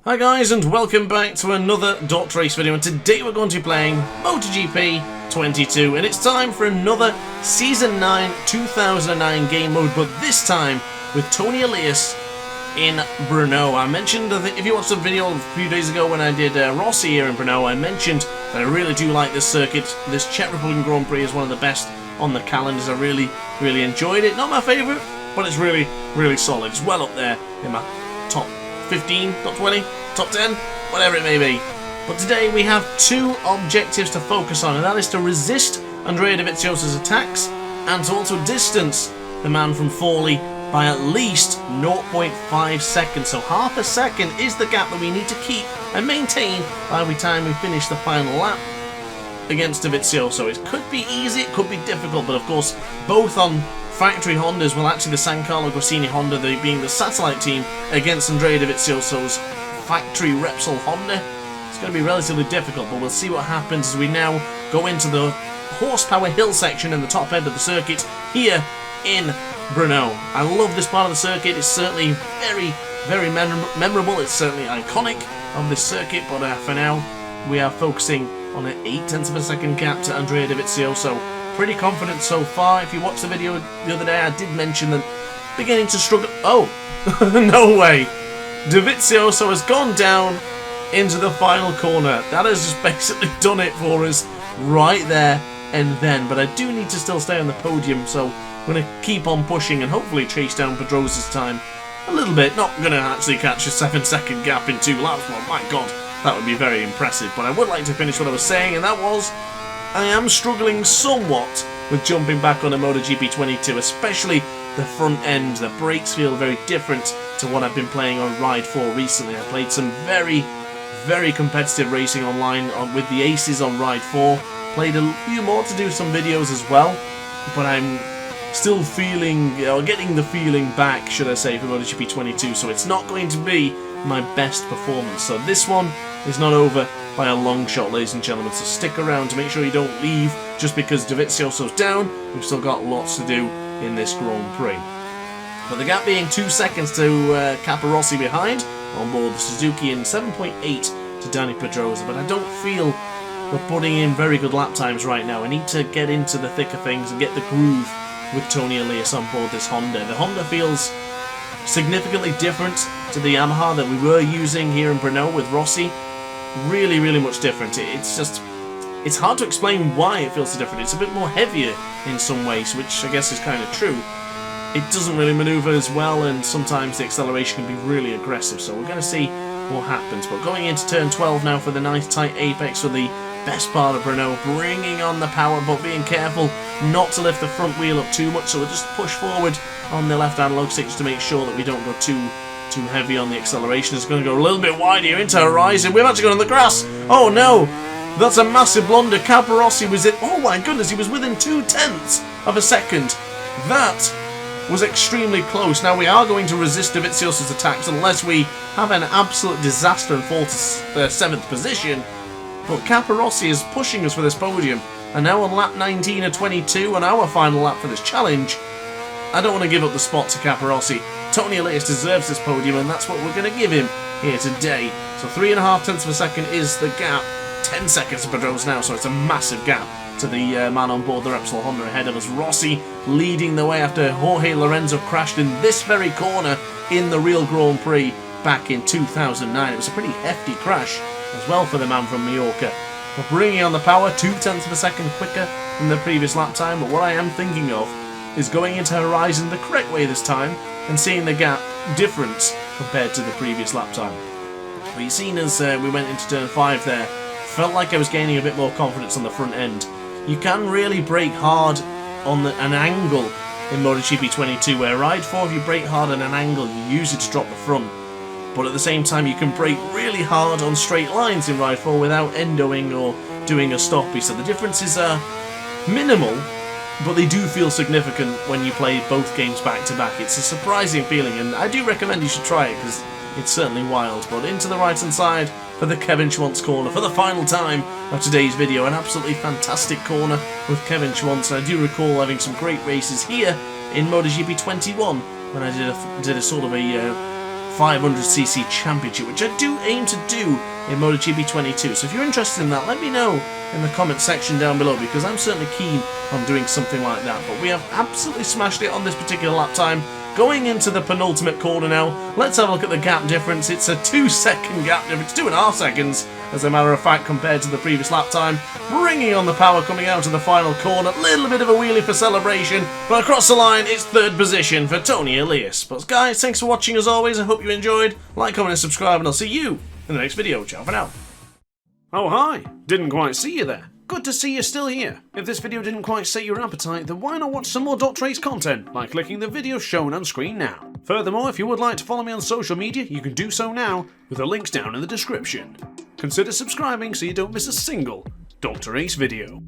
Hi guys, and welcome back to another DrAce video, and today we're going to be playing MotoGP 22, and it's time for another Season 9 2009 game mode, but this time with Tony Elias in Brno. I mentioned, if you watched the video a few days ago when I did Rossi here in Brno, I mentioned that I really do like this circuit. This Czech Republic Grand Prix is one of the best on the calendars. I really enjoyed it. Not my favourite, but it's really solid. It's well up there in my top 15, top 20, top 10, whatever it may be. But today we have two objectives to focus on, and that is to resist Andrea Dovizioso's attacks and to also distance the man from Forlì by at least 0.5 seconds. So half a second is the gap that we need to keep and maintain by the time we finish the final lap against Dovizioso. It could be easy, it could be difficult, but of course both on factory Hondas, well actually the San Carlo Grassini Honda being the satellite team against Andrea Dovizioso's factory Repsol Honda. It's going to be relatively difficult, but we'll see what happens as we now go into the horsepower hill section in the top end of the circuit here in Brno. I love this part of the circuit. It's certainly very memorable. It's certainly iconic of this circuit, but for now we are focusing on an 0.8 of a second gap to Andrea Dovizioso. Pretty confident so far. If you watched the video the other day, I did mention that beginning to struggle. Oh, no way. Dovizioso has gone down into the final corner. That has just basically done it for us right there and then. But I do need to still stay on the podium, so I'm going to keep on pushing and hopefully chase down Pedrosa's time a little bit. Not going to actually catch a 7-second gap in 2 laps. Well, my God, that would be very impressive. But I would like to finish what I was saying, and that was I am struggling somewhat with jumping back on a MotoGP 22, especially the front end. The brakes feel very different to what I've been playing on Ride 4 recently. I played some very competitive racing online with the Aces on Ride 4. Played a few more to do some videos as well, but I'm still feeling, or getting the feeling back, should I say, for MotoGP 22, so it's not going to be my best performance. So this one is not over by a long shot, ladies and gentlemen, so stick around to make sure you don't leave just because Dovizioso's down. We've still got lots to do in this Grand Prix. But the gap being 2 seconds to Capirossi behind on board the Suzuki and 7.8 to Danny Pedrosa, but I don't feel we're putting in very good lap times right now. I need to get into the thick of things and get the groove with Tony Elias on board this Honda. The Honda feels significantly different to the Yamaha that we were using here in Brno with Rossi. Really much different. It's hard to explain why it feels so different. It's a bit more heavier in some ways, which I guess is kind of true. It doesn't really maneuver as well, and sometimes the acceleration can be really aggressive, so we're going to see what happens. But going into turn 12 now for the nice tight apex for the best part of Brno, bringing on the power but being careful not to lift the front wheel up too much, so we'll just push forward on the left analog stick just to make sure that we don't go too heavy on the acceleration. It's going to go a little bit wide here into Horizon. We've actually gone on the grass. Oh no, that's a massive blunder. Capirossi was oh my goodness, he was within 0.2 of a second. That was extremely close. Now we are going to resist Dovizioso's attacks unless we have an absolute disaster and fall to 7th position. But Capirossi is pushing us for this podium, and now on lap 19 of 22 on our final lap for this challenge, I don't want to give up the spot to Capirossi. Tony Elias deserves this podium, and that's what we're going to give him here today. So 3.5 of a second is the gap. 10 seconds to Pedrosa now, so it's a massive gap to the man on board the Repsol Honda ahead of us. Rossi leading the way after Jorge Lorenzo crashed in this very corner in the real Grand Prix back in 2009. It was a pretty hefty crash as well for the man from Mallorca. But bringing on the power, 0.2 of a second quicker than the previous lap time, but what I am thinking of is going into Horizon the correct way this time and seeing the gap different compared to the previous lap time. But you've seen as we went into turn 5 there, felt like I was gaining a bit more confidence on the front end. You can really brake hard on an angle in MotoGP 22, where Ride 4, if you brake hard on an angle, you use it to drop the front. But at the same time, you can brake really hard on straight lines in Ride 4 without endoing or doing a stoppie. So the differences are minimal, but they do feel significant when you play both games back to back. It's a surprising feeling, and I do recommend you should try it because it's certainly wild. But into the right hand side for the Kevin Schwantz corner for the final time of today's video. An absolutely fantastic corner with Kevin Schwantz. I do recall having some great races here in MotoGP 21 when I did a sort of a 500cc championship, which I do aim to do in MotoGP 22. So if you're interested in that, let me know in the comment section down below, because I'm certainly keen on doing something like that. But we have absolutely smashed it on this particular lap time. Going into the penultimate corner now, let's have a look at the gap difference. It's a 2-second gap difference, 2.5 seconds as a matter of fact compared to the previous lap time. Bringing on the power coming out of the final corner, little bit of a wheelie for celebration, but across the line it's third position for Tony Elias. But guys, thanks for watching as always. I hope you enjoyed. Like, comment and subscribe, and I'll see you in the next video. Ciao for now. Oh hi, didn't quite see you there. Good to see you're still here. If this video didn't quite set your appetite, then why not watch some more DrAce content by clicking the video shown on screen now. Furthermore, if you would like to follow me on social media, you can do so now with the links down in the description. Consider subscribing so you don't miss a single DrAce video.